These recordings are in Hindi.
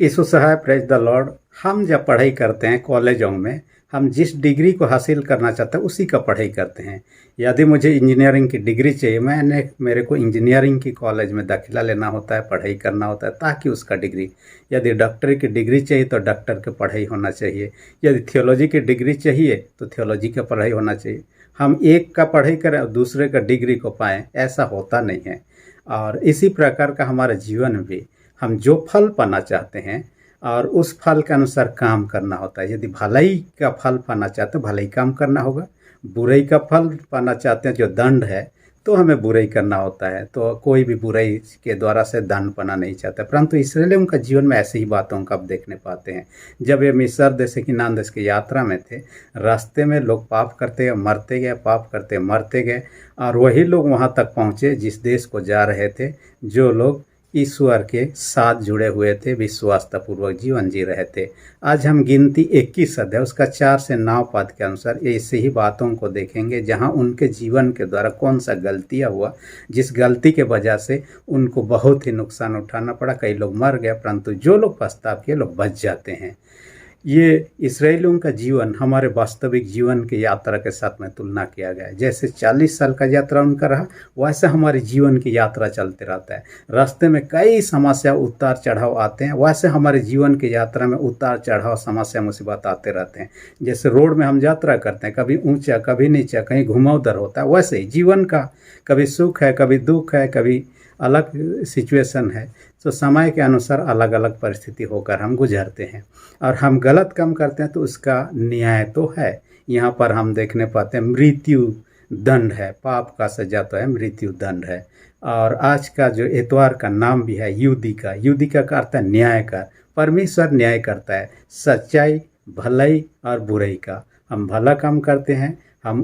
यीशु सहाय, प्रेज द लॉर्ड। हम जब पढ़ाई करते हैं कॉलेजों में, हम जिस डिग्री को हासिल करना चाहते हैं उसी का पढ़ाई करते हैं। यदि मुझे इंजीनियरिंग की डिग्री चाहिए, मेरे को इंजीनियरिंग की कॉलेज में दाखिला लेना होता है, पढ़ाई करना होता है ताकि उसका डिग्री। यदि डॉक्टरी की डिग्री चाहिए तो डॉक्टर की पढ़ाई होना चाहिए। यदि थियोलॉजी की डिग्री चाहिए तो थियोलॉजी का पढ़ाई होना चाहिए। हम एक का पढ़ाई करें और दूसरे का डिग्री को पाएँ, ऐसा होता नहीं है। और इसी प्रकार का हमारा जीवन भी, हम जो फल पाना चाहते हैं और उस फल के अनुसार काम करना होता है। यदि भलाई का फल पाना चाहते हैं, भलाई काम करना होगा। बुराई का फल पाना चाहते हैं, जो दंड है, तो हमें बुराई करना होता है। तो कोई भी बुराई के द्वारा से दंड पाना नहीं चाहता, परंतु इसराइलियों का जीवन में ऐसी ही बातों का आप देखने पाते हैं। जब ये मिस्र देश किनान देश की यात्रा में थे, रास्ते में लोग पाप करते मरते गए, पाप करते मरते गए, और वही लोग वहाँ तक पहुँचे जिस देश को जा रहे थे, जो लोग ईश्वर के साथ जुड़े हुए थे, विश्वासतापूर्वक जीवन जी रहे थे। आज हम गिनती 21 अध्याय उसका 4 से 9 पद के अनुसार ऐसे ही बातों को देखेंगे, जहां उनके जीवन के द्वारा कौन सा गलतियां हुआ, जिस गलती के वजह से उनको बहुत ही नुकसान उठाना पड़ा। कई लोग मर गए, परंतु जो लोग पछताव किए लोग बच जाते हैं। ये इस्राएलियों का जीवन हमारे वास्तविक जीवन की यात्रा के साथ में तुलना किया गया है। जैसे 40 साल का यात्रा उनका रहा, वैसे हमारे जीवन की यात्रा चलते रहता है। रास्ते में कई समस्या उतार चढ़ाव आते हैं, वैसे हमारे जीवन की यात्रा में उतार चढ़ाव समस्या मुसीबत आते रहते हैं। जैसे रोड में हम यात्रा करते हैं, कभी ऊंचा कभी नीचा, कहीं घुमावदार होता है, वैसे ही जीवन का कभी सुख है, कभी दुख है, कभी अलग सिचुएशन है। तो समय के अनुसार अलग अलग परिस्थिति होकर हम गुजरते हैं, और हम गलत काम करते हैं तो उसका न्याय तो है। यहाँ पर हम देखने पाते हैं मृत्यु दंड है, पाप का सजा तो है, मृत्यु दंड है। और आज का जो एतवार का नाम भी है युदिका। युदिका का अर्थ है न्याय का। परमेश्वर न्याय करता है, सच्चाई, भलाई और बुराई का। हम भला काम करते हैं, हम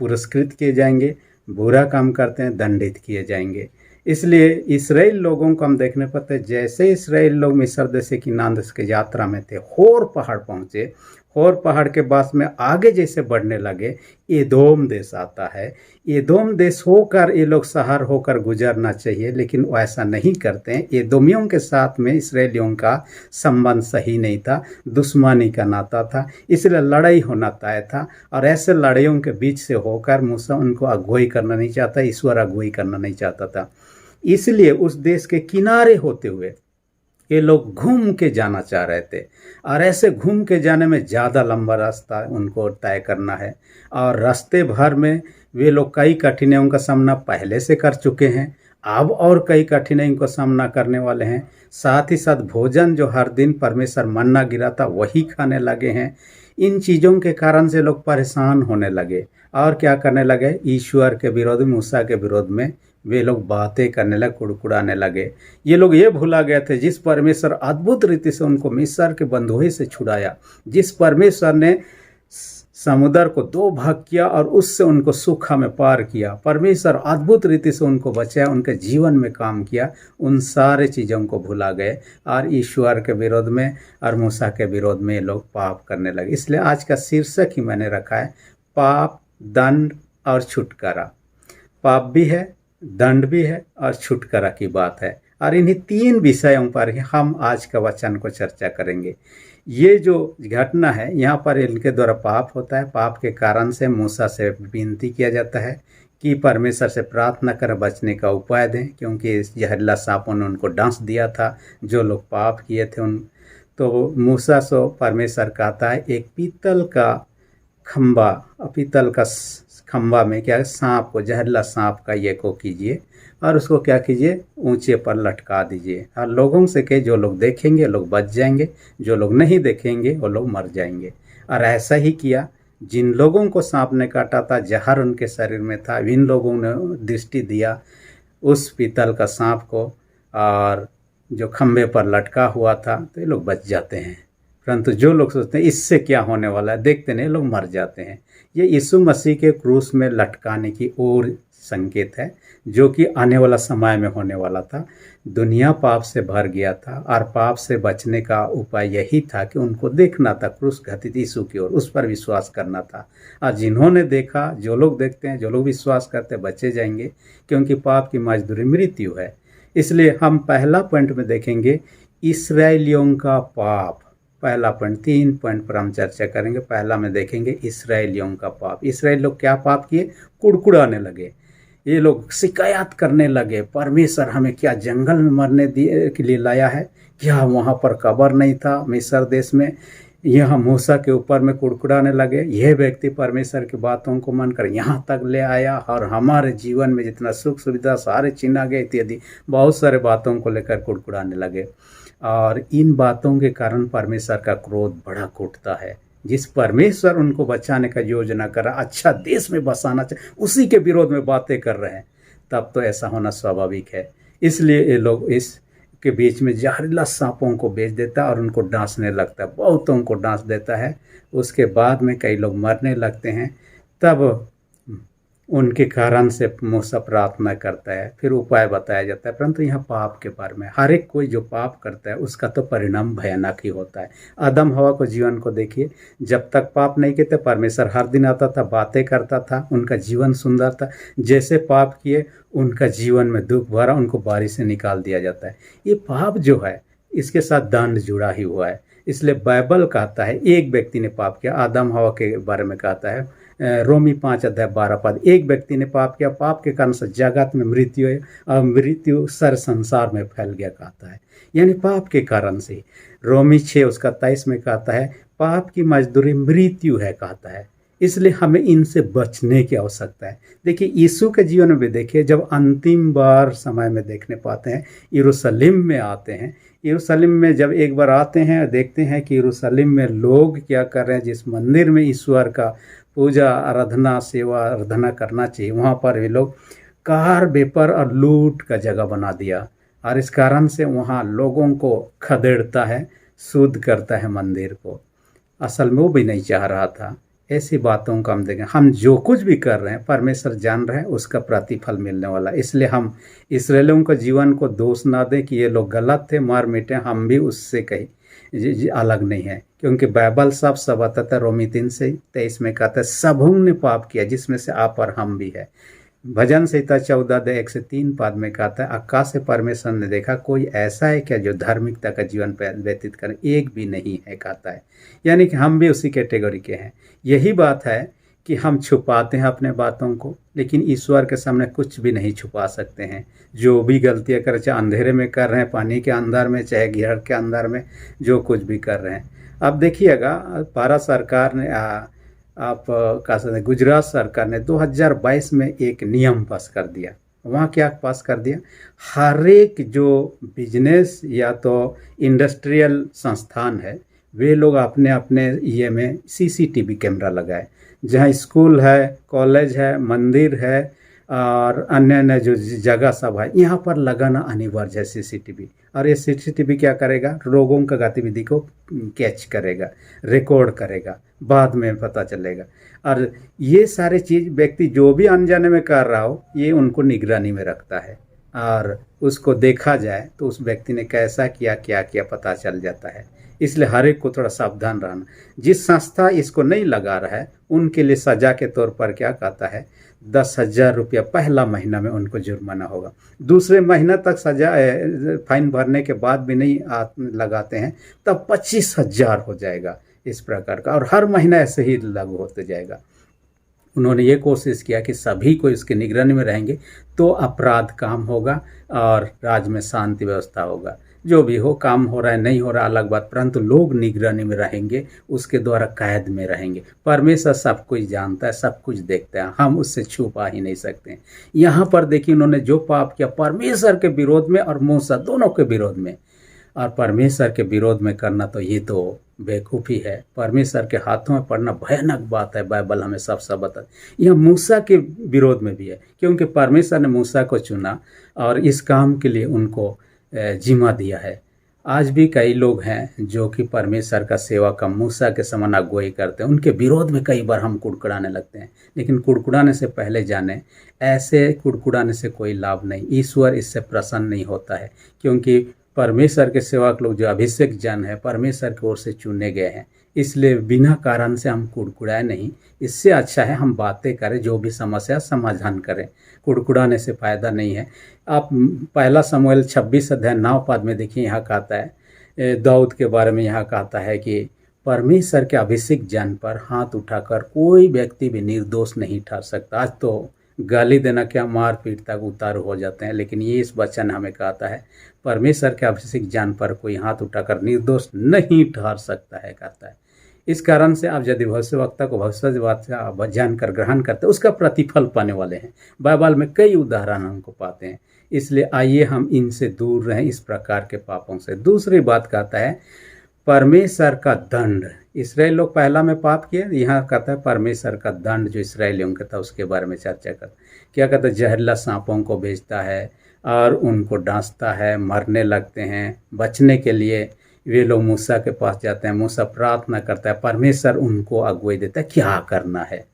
पुरस्कृत किए जाएंगे, बुरा काम करते हैं, दंडित किए जाएंगे। इसलिए इसराइल लोगों को हम देखने पाते हैं, जैसे इसराइल लोग मिस्र देश की किनान देश की यात्रा में थे, होर पहाड़ पहुँचे। होर पहाड़ के पास में आगे जैसे बढ़ने लगे, एदोम देश आता है। एदोम देश होकर ये लोग शहर होकर गुजरना चाहिए, लेकिन वैसा नहीं करते हैं। एदोमियों के साथ में इसराइलियों का संबंध सही नहीं था, दुश्मनी का नाता था, इसलिए लड़ाई होना तय था। और ऐसे लड़ाइयों के बीच से होकर मूसा उनको अगुवाई करना नहीं चाहता, ईश्वर अगुवाई करना नहीं चाहता था। इसलिए उस देश के किनारे होते हुए ये लोग घूम के जाना चाह रहे थे, और ऐसे घूम के जाने में ज़्यादा लंबा रास्ता उनको तय करना है। और रास्ते भर में वे लोग कई कठिनाइयों का सामना पहले से कर चुके हैं, अब और कई कठिनाइयों का सामना करने वाले हैं। साथ ही साथ भोजन जो हर दिन परमेश्वर मन्ना गिराता वही खाने लगे हैं। इन चीज़ों के कारण से लोग परेशान होने लगे, और क्या करने लगे, ईश्वर के विरोध में, मूसा के विरोध में वे लोग बातें करने लगे, कुड़कुड़ाने लगे। ये लोग ये भूला गए थे, जिस परमेश्वर अद्भुत रीति से उनको मिस्र के बंधुए से छुड़ाया, जिस परमेश्वर ने समुद्र को 2 भाग किया और उससे उनको सूखा में पार किया, परमेश्वर अद्भुत रीति से उनको बचाया, उनके जीवन में काम किया, उन सारे चीज़ों को भुला गए और ईश्वर के विरोध में और मूसा के विरोध में ये लोग पाप करने लगे। इसलिए आज का शीर्षक ही मैंने रखा है, पाप, दंड और छुटकारा। पाप भी है, दंड भी है और छुटकारा की बात है। और इन्हीं 3 विषयों पर ही हम आज का वचन को चर्चा करेंगे। ये जो घटना है, यहाँ पर इनके द्वारा पाप होता है। पाप के कारण से मूसा से विनती किया जाता है कि परमेश्वर से प्रार्थना कर बचने का उपाय दें, क्योंकि जहरीला सांपों ने उनको डंस दिया था, जो लोग पाप किए थे उन। तो मूसा से परमेश्वर कहता है, एक पीतल का खंबा में क्या सांप को, जहरीला सांप का ये को कीजिए, और उसको क्या कीजिए, ऊंचे पर लटका दीजिए। और लोगों से कहे, जो लोग देखेंगे लोग बच जाएंगे, जो लोग नहीं देखेंगे वो लोग मर जाएंगे। और ऐसा ही किया। जिन लोगों को सांप ने काटा था, जहर उनके शरीर में था, इन लोगों ने दृष्टि दिया उस पीतल का सांप को, और जो खंबे पर लटका हुआ था, तो ये लोग बच जाते हैं। परंतु जो लोग सोचते हैं इससे क्या होने वाला है, देखते नहीं, लोग मर जाते हैं। ये यीशु मसीह के क्रूस में लटकाने की और संकेत है, जो कि आने वाला समय में होने वाला था। दुनिया पाप से भर गया था, और पाप से बचने का उपाय यही था कि उनको देखना था क्रूस घातित यीशु की ओर, उस पर विश्वास करना था। और जिन्होंने देखा, जो लोग देखते हैं, जो लोग विश्वास करते हैं, बचे जाएंगे, क्योंकि पाप की मजदूरी मृत्यु है। इसलिए हम पहला पॉइंट में देखेंगे इसराइलियों का पाप। पहला पॉइंट, 3 पॉइंट पर हम चर्चा करेंगे। पहला में देखेंगे इसराइलियों का पाप। इसराइल लोग क्या पाप किए? कुड़कुड़ाने लगे। ये लोग शिकायत करने लगे, परमेश्वर हमें क्या जंगल में मरने दिए के लिए लाया है? क्या वहाँ पर कब्र नहीं था मिस्र देश में? यह मूसा के ऊपर में कुड़कुड़ाने लगे। यह व्यक्ति परमेश्वर की बातों को मानकर यहाँ तक ले आया और हमारे जीवन में जितना सुख सुविधा सारे छीना गए इत्यादि बहुत सारे बातों को लेकर कुड़कुड़ाने लगे। और इन बातों के कारण परमेश्वर का क्रोध बड़ा उठता है। जिस परमेश्वर उनको बचाने का योजना कर रहा, अच्छा देश में बसाना चाहिए, उसी के विरोध में बातें कर रहे हैं, तब तो ऐसा होना स्वाभाविक है। इसलिए ये लोग इस के बीच में जहरीला सांपों को बेच देता है और उनको डांसने लगता है, बहुतों को डांस देता है। उसके बाद में कई लोग मरने लगते हैं। तब उनके कारण से मूसा प्रार्थना करता है, फिर उपाय बताया जाता है। परंतु यहाँ पाप के बारे में, हर एक कोई जो पाप करता है उसका तो परिणाम भयानक ही होता है। आदम हवा को जीवन को देखिए, जब तक पाप नहीं किए परमेश्वर हर दिन आता था, बातें करता था, उनका जीवन सुंदर था। जैसे पाप किए उनका जीवन में दुख भरा, उनको बारी से निकाल दिया जाता है। ये पाप जो है इसके साथ दंड जुड़ा ही हुआ है। इसलिए बाइबल कहता है एक व्यक्ति ने पाप किया, आदम हवा के बारे में कहता है रोमी 5:12, एक व्यक्ति ने पाप किया, पाप के कारण से जगत में मृत्यु है और मृत्यु सारे संसार में फैल गया कहता है। यानी पाप के कारण से रोमी 6:23 में कहता है पाप की मजदूरी मृत्यु है कहता है। इसलिए हमें इनसे बचने की आवश्यकता है। देखिए यीशु के जीवन में भी देखिए, जब अंतिम बार समय में देखने पाते हैं यरूशलेम में आते हैं। यरूशलेम में जब एक बार आते हैं देखते हैं कि यरूशलेम में लोग क्या कर रहे हैं, जिस मंदिर में ईश्वर का पूजा आराधना सेवा आराधना करना चाहिए वहाँ पर वे लोग कार बेपर और लूट का जगह बना दिया। और इस कारण से वहाँ लोगों को खदेड़ता है, शुद्ध करता है मंदिर को। असल में वो भी नहीं चाह रहा था। ऐसी बातों को हम देखें, हम जो कुछ भी कर रहे हैं परमेश्वर जान रहे हैं, उसका प्रतिफल मिलने वाला। इसलिए हम इसराइलियों के जीवन को दोष ना दें कि ये लोग गलत थे, मार मिटे, हम भी उससे कहीं अलग नहीं है। क्योंकि बाइबल सब बताता है। रोमी 3:23 में कहता है सबों ने पाप किया जिसमें से आप और हम भी है। भजन संहिता 14:1-3 में कहता है आकाश से परमेश्वर ने देखा कोई ऐसा है क्या जो धार्मिकता का जीवन व्यतीत करे, एक भी नहीं है कहता है। यानी कि हम भी उसी कैटेगरी के हैं। यही बात है कि हम छुपाते हैं अपने बातों को, लेकिन ईश्वर के सामने कुछ भी नहीं छुपा सकते हैं। जो भी गलतियां कर, चाहे अंधेरे में कर रहे हैं, पानी के अंदर में, चाहे घर के अंदर में, जो कुछ भी कर रहे हैं। अब देखिएगा भारत सरकार ने आप कह सकते गुजरात सरकार ने 2022 में एक नियम पास कर दिया। वहाँ क्या पास कर दिया, हर एक जो बिजनेस या तो इंडस्ट्रियल संस्थान है वे लोग अपने अपने ये में सीसीटीवी कैमरा लगाए। जहाँ स्कूल है, कॉलेज है, मंदिर है और अन्य अन्य जो जगह सब है, यहाँ पर लगाना अनिवार्य है सीसीटीवी। और ये सीसीटीवी क्या करेगा, लोगों का गतिविधि को कैच करेगा, रिकॉर्ड करेगा, बाद में पता चलेगा। और ये सारे चीज़ व्यक्ति जो भी अनजाने में कर रहा हो ये उनको निगरानी में रखता है और उसको देखा जाए तो उस व्यक्ति ने कैसा किया, क्या किया पता चल जाता है। इसलिए हर एक को थोड़ा सावधान रहना। जिस संस्था इसको नहीं लगा रहा है उनके लिए सज़ा के तौर पर क्या कहता है 10,000 रुपया पहला महीना में उनको जुर्माना होगा। दूसरे महीना तक सजा फाइन भरने के बाद भी नहीं लगाते हैं तब 25,000 हो जाएगा इस प्रकार का, और हर महीना ऐसे ही लागू होते जाएगा। उन्होंने ये कोशिश किया कि सभी को इसके निगरानी में रहेंगे तो अपराध काम होगा और राज्य में शांति व्यवस्था होगा। जो भी हो, काम हो रहा है नहीं हो रहा अलग बात, परंतु लोग निगरानी में रहेंगे, उसके द्वारा कैद में रहेंगे। परमेश्वर सब कुछ जानता है, सब कुछ देखता है, हम उससे छुपा ही नहीं सकते। यहाँ पर देखिए उन्होंने जो पाप किया परमेश्वर के विरोध में और मूसा दोनों के विरोध में, और परमेश्वर के विरोध में करना तो ये तो बेवकूफ़ी है। परमेश्वर के हाथों में पड़ना भयानक बात है। बाइबल हमें सब बता। यह मूसा के विरोध में भी है क्योंकि परमेश्वर ने मूसा को चुना और इस काम के लिए उनको जिम्मा दिया है। आज भी कई लोग हैं जो कि परमेश्वर का सेवा का मूसा के समान अगुवाई करते हैं, उनके विरोध में कई बार हम कुड़कुड़ाने लगते हैं। लेकिन कुड़कुड़ाने से पहले जाने, ऐसे कुड़कुड़ाने से कोई लाभ नहीं। ईश्वर इससे प्रसन्न नहीं होता है क्योंकि परमेश्वर के सेवक लोग जो अभिषेक जन है परमेश्वर की ओर से चुने गए हैं, इसलिए बिना कारण से हम कुड़कुड़ाए नहीं। इससे अच्छा है हम बातें करें, जो भी समस्या समाधान करें। कुड़कुड़ाने से फ़ायदा नहीं है। आप 1 शमूएल 26:9 में देखिए, यहाँ कहता है दाऊद के बारे में यहाँ कहता है कि परमेश्वर के अभिषेक जन पर हाथ उठाकर कोई व्यक्ति भी निर्दोष नहीं ठहर सकता। आज तो गाली देना क्या, मार पीट तक उतारू हो जाते हैं, लेकिन ये इस वचन हमें कहता है परमेश्वर के अभिषेक जन पर कोई हाथ उठाकर निर्दोष नहीं ठहर सकता है, कहता है। इस कारण से आप यदि भविष्यवक्ता को भविष्यवाणी जानकर ग्रहण करते हैं, उसका प्रतिफल पाने वाले हैं। बाइबल में कई उदाहरण हमको पाते हैं। इसलिए आइए हम इनसे दूर रहें, इस प्रकार के पापों से। दूसरी बात कहता है परमेश्वर का दंड। इसराइल लोग पहला में पाप किए, यहाँ कहता है परमेश्वर का दंड जो इसराइलियों का था उसके बारे में चर्चा करता। क्या कहता है, जहरीला सांपों को भेजता है और उनको डांसता है, मरने लगते हैं। बचने के लिए वे लोग मूसा के पास जाते हैं, मूसा प्रार्थना करता है, परमेश्वर उनको अगुवाई देता है क्या करना है।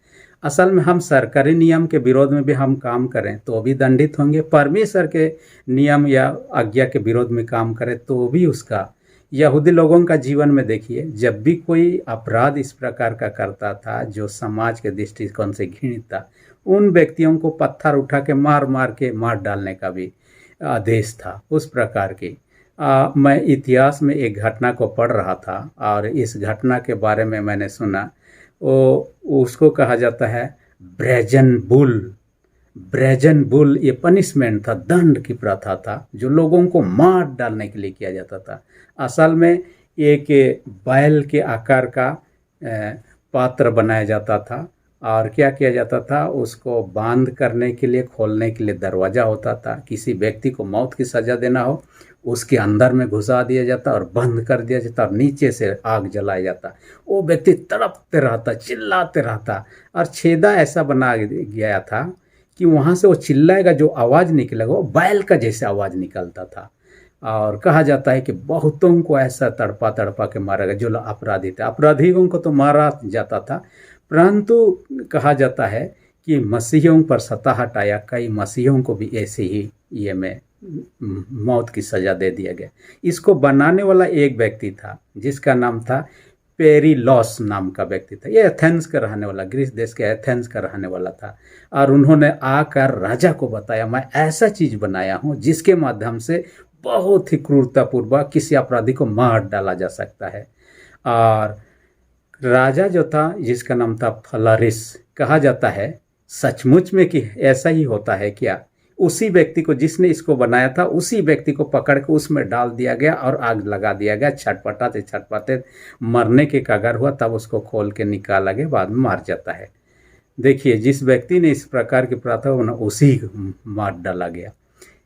असल में हम सरकारी नियम के विरोध में भी हम काम करें तो भी दंडित होंगे, परमेश्वर के नियम या आज्ञा के विरोध में काम करें तो भी उसका। यहूदी लोगों का जीवन में देखिए, जब भी कोई अपराध इस प्रकार का करता था जो समाज के दृष्टिकोण से घृणित था, उन व्यक्तियों को पत्थर उठा के मार डालने का भी आदेश था। उस प्रकार की मैं इतिहास में एक घटना को पढ़ रहा था और इस घटना के बारे में मैंने सुना, उसको कहा जाता है ब्रेजन बुल। ये पनिशमेंट था, दंड की प्रथा था जो लोगों को मार डालने के लिए किया जाता था। असल में एक बैल के आकार का पात्र बनाया जाता था और क्या किया जाता था, उसको बांध करने के लिए, खोलने के लिए दरवाज़ा होता था। किसी व्यक्ति को मौत की सज़ा देना हो, उसके अंदर में घुसा दिया जाता और बंद कर दिया जाता और नीचे से आग जलाया जाता। वो व्यक्ति तड़पते रहता, चिल्लाते रहता और छेदा ऐसा बना गया था कि वहाँ से वो चिल्लाएगा, जो आवाज़ निकलेगा वो बैल का जैसे आवाज़ निकलता था। और कहा जाता है कि बहुतों को ऐसा तड़पा तड़पा के मारा गया जो अपराधी थे। अपराधियों को तो मारा जाता था, परंतु कहा जाता है कि मसीहियों पर सताहट आया, कई मसीहियों को भी ऐसे ही ये में मौत की सज़ा दे दिया गया। इसको बनाने वाला एक व्यक्ति था जिसका नाम था पेरिलॉस नाम का व्यक्ति था। ये एथेंस का रहने वाला, ग्रीस देश के एथेंस का रहने वाला था। और उन्होंने आकर राजा को बताया, मैं ऐसा चीज़ बनाया हूँ जिसके माध्यम से बहुत ही क्रूरतापूर्वक किसी अपराधी को मार डाला जा सकता है। और राजा जो था, जिसका नाम था फलारिस, कहा जाता है सचमुच में कि ऐसा ही होता है क्या, उसी व्यक्ति को जिसने इसको बनाया था उसी व्यक्ति को पकड़ के उसमें डाल दिया गया और आग लगा दिया गया। छटपटाते मरने के कगार हुआ, तब उसको खोल के निकाला गया, बाद में मार जाता है। देखिए, जिस व्यक्ति ने इस प्रकार की प्रथा उसी मार डाला गया।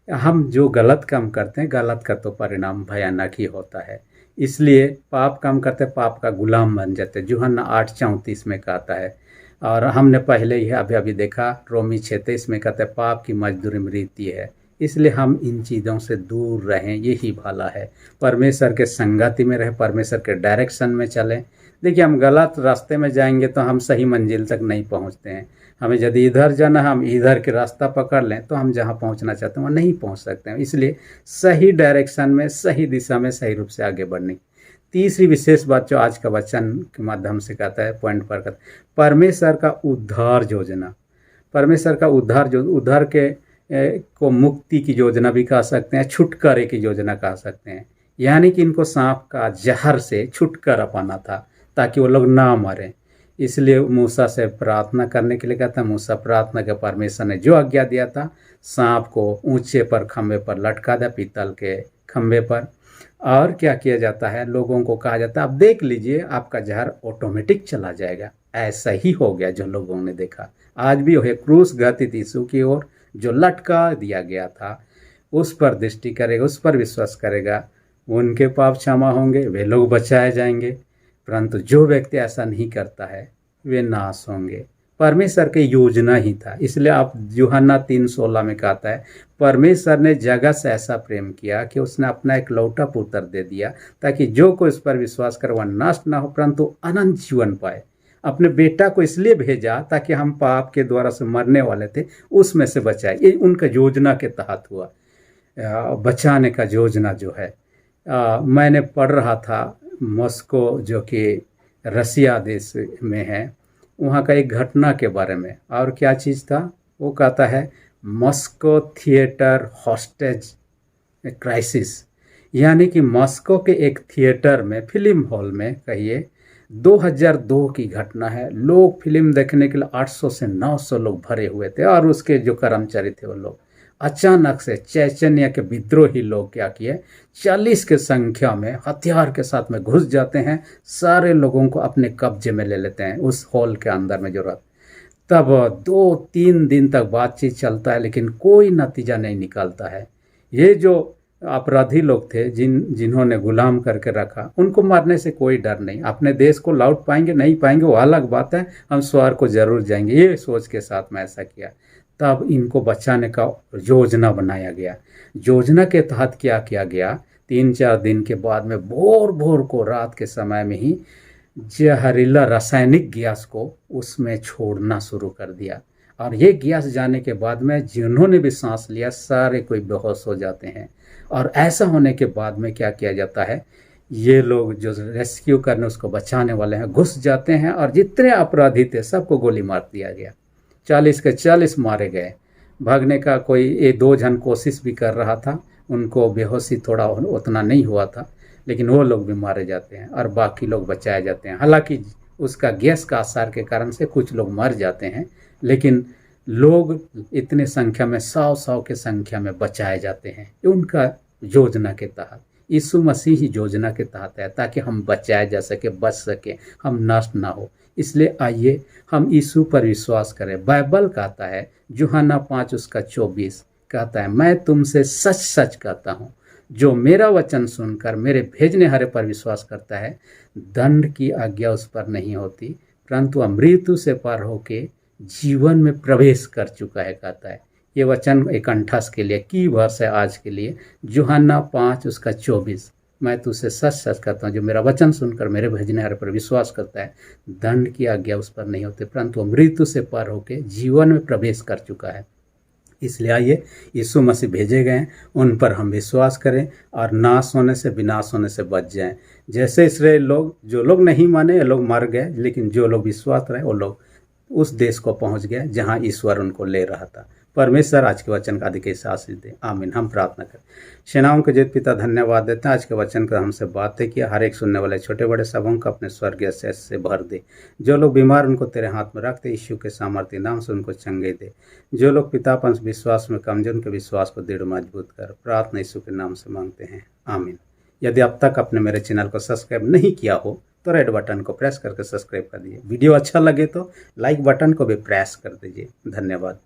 हम जो गलत काम करते हैं, गलत का तो परिणाम भयानक ही होता है। इसलिए पाप काम करते पाप का गुलाम बन जाते। यूहन्ना 8:34 में कहता है, और हमने पहले ही अभी देखा रोमी 6:23 में कहते हैं पाप की मजदूरी मृत्यु है। इसलिए हम इन चीज़ों से दूर रहें, यही भला है। परमेश्वर के संगति में रहें, परमेश्वर के डायरेक्शन में चलें। देखिए, हम गलत रास्ते में जाएंगे तो हम सही मंजिल तक नहीं पहुंचते हैं। हमें यदि इधर जाना, हम इधर के रास्ता पकड़ लें तो हम जहां पहुंचना चाहते हैं वहाँ नहीं पहुंच सकते हैं। इसलिए सही डायरेक्शन में, सही दिशा में, सही रूप से आगे बढ़ने। तीसरी विशेष बात जो आज का वचन के माध्यम से कहता है, पॉइंट पर कहता है, परमेश्वर का उद्धार योजना। परमेश्वर का उद्धार के को मुक्ति की योजना भी कह सकते हैं, छुटकारे की योजना कह सकते हैं। यानी कि इनको सांप का जहर से छुटकारा पाना था ताकि वो लोग ना मरें। इसलिए मूसा से प्रार्थना करने के लिए कहता है। मूसा प्रार्थना के परमेश्वर ने जो आज्ञा दिया था, सांप को ऊंचे पर खंबे पर लटका दिया, पीतल के खंबे पर। और क्या किया जाता है, लोगों को कहा जाता है आप देख लीजिए आपका जहर ऑटोमेटिक चला जाएगा। ऐसा ही हो गया जो लोगों ने देखा। आज भी वह क्रूस घातित यीशु की ओर जो लटका दिया गया था, उस पर दृष्टि करेगा, उस पर विश्वास करेगा, उनके पाप क्षमा होंगे, वे लोग बचाए जाएंगे। परंतु जो व्यक्ति ऐसा नहीं करता है वे नाश होंगे। परमेश्वर की योजना ही था। इसलिए आप यूहन्ना 3:16 में कहता है, परमेश्वर ने जगत से ऐसा प्रेम किया कि उसने अपना एक लौटा पुत्र दे दिया ताकि जो कोई उस पर विश्वास करे वह नष्ट ना हो परंतु अनंत जीवन पाए। अपने बेटा को इसलिए भेजा ताकि हम पाप के द्वारा से मरने वाले थे उसमें से बचाए। ये उनका योजना के तहत हुआ, बचाने का योजना जो है। मैंने पढ़ रहा था मॉस्को जो कि रसिया देश में है, वहाँ का एक घटना के बारे में। और क्या चीज़ था, वो कहता है मॉस्को थिएटर हॉस्टेज क्राइसिस। यानी कि मॉस्को के एक थिएटर में, फिल्म हॉल में कहिए, 2002 की घटना है। लोग फिल्म देखने के लिए 800 से 900 लोग भरे हुए थे और उसके जो कर्मचारी थे वो लोग अचानक से चेचन्या के विद्रोही लोग क्या किए, 40 के संख्या में हथियार के साथ में घुस जाते हैं, सारे लोगों को अपने कब्जे में ले लेते हैं उस हॉल के अंदर में जो रहता। तब 2-3 दिन तक बातचीत चलता है लेकिन कोई नतीजा नहीं निकलता है। ये जो अपराधी लोग थे जिन्होंने गुलाम करके रखा, उनको मारने से कोई डर नहीं। अपने देश को लौट पाएंगे नहीं पाएंगे वो अलग बात है, हम स्वर्ग को जरूर जाएंगे, ये सोच के साथ में ऐसा किया। तब इनको बचाने का योजना बनाया गया। योजना के तहत क्या किया गया, 3-4 दिन के बाद में भोर भोर को रात के समय में ही जहरीला रासायनिक गैस को उसमें छोड़ना शुरू कर दिया। और ये गैस जाने के बाद में जिन्होंने भी सांस लिया सारे कोई बेहोश हो जाते हैं। और ऐसा होने के बाद में क्या किया जाता है, ये लोग जो रेस्क्यू करने उसको बचाने वाले हैं घुस जाते हैं और जितने अपराधी थे सबको गोली मार दिया गया। 40 के 40 मारे गए। भागने का कोई 2 जन कोशिश भी कर रहा था, उनको बेहोशी थोड़ा उतना नहीं हुआ था, लेकिन वो लोग भी मारे जाते हैं और बाकी लोग बचाए जाते हैं। हालांकि उसका गैस का असर के कारण से कुछ लोग मर जाते हैं, लेकिन लोग इतने संख्या में 100 के संख्या में बचाए जाते हैं। उनका योजना के तहत, यीशु मसीह ही योजना के तहत है ताकि हम बचाए जा सके, बच सके, हम नष्ट ना हो। इसलिए आइए हम यीशु पर विश्वास करें। बाइबल कहता है, यूहन्ना 5:24 कहता है, मैं तुमसे सच सच कहता हूँ, जो मेरा वचन सुनकर मेरे भेजने हारे पर विश्वास करता है, दंड की आज्ञा उस पर नहीं होती, परंतु मृत्यु से पार होके जीवन में प्रवेश कर चुका है, कहता है। ये वचन एक कंठस्थ के लिए की वर्ष है आज के लिए, यूहन्ना 5:24, मैं तुझसे सच सच कहता हूँ, जो मेरा वचन सुनकर मेरे भेजने हारे पर विश्वास करता है, दंड की आज्ञा उस पर नहीं होती, परंतु मृत्यु से पार होके जीवन में प्रवेश कर चुका है। इसलिए आइए यीशु मसीह भेजे गए हैं, उन पर हम विश्वास करें और नाश होने से, विनाश होने से बच जाएं। जैसे इस्राएल लोग, जो लोग नहीं माने ये लोग मर गए, लेकिन जो लोग विश्वास रहे वो लोग उस देश को पहुंच गए जहां ईश्वर उनको ले रहा था। परमेश्वर आज के वचन का अधिक आशीष दे, आमीन। हम प्रार्थना करें। सेनाओं के जीत पिता, धन्यवाद देते हैं आज के वचन का हमसे बातें किया। हर एक सुनने वाले छोटे बड़े सबों को अपने स्वर्गीय शेष से भर दे। जो लोग बीमार उनको तेरे हाथ में रखते, यीशु के सामर्थ्य नाम से उनको चंगे दे। जो लोग पितापन विश्वास में कमजोर, उनके विश्वास को दृढ़ मजबूत कर। प्रार्थना यीशु के नाम से मांगते हैं, आमीन। यदि अब तक आपने मेरे चैनल को सब्सक्राइब नहीं किया हो तो रेड बटन को प्रेस करके सब्सक्राइब कर दीजिए। वीडियो अच्छा लगे तो लाइक बटन को भी प्रेस कर दीजिए। धन्यवाद।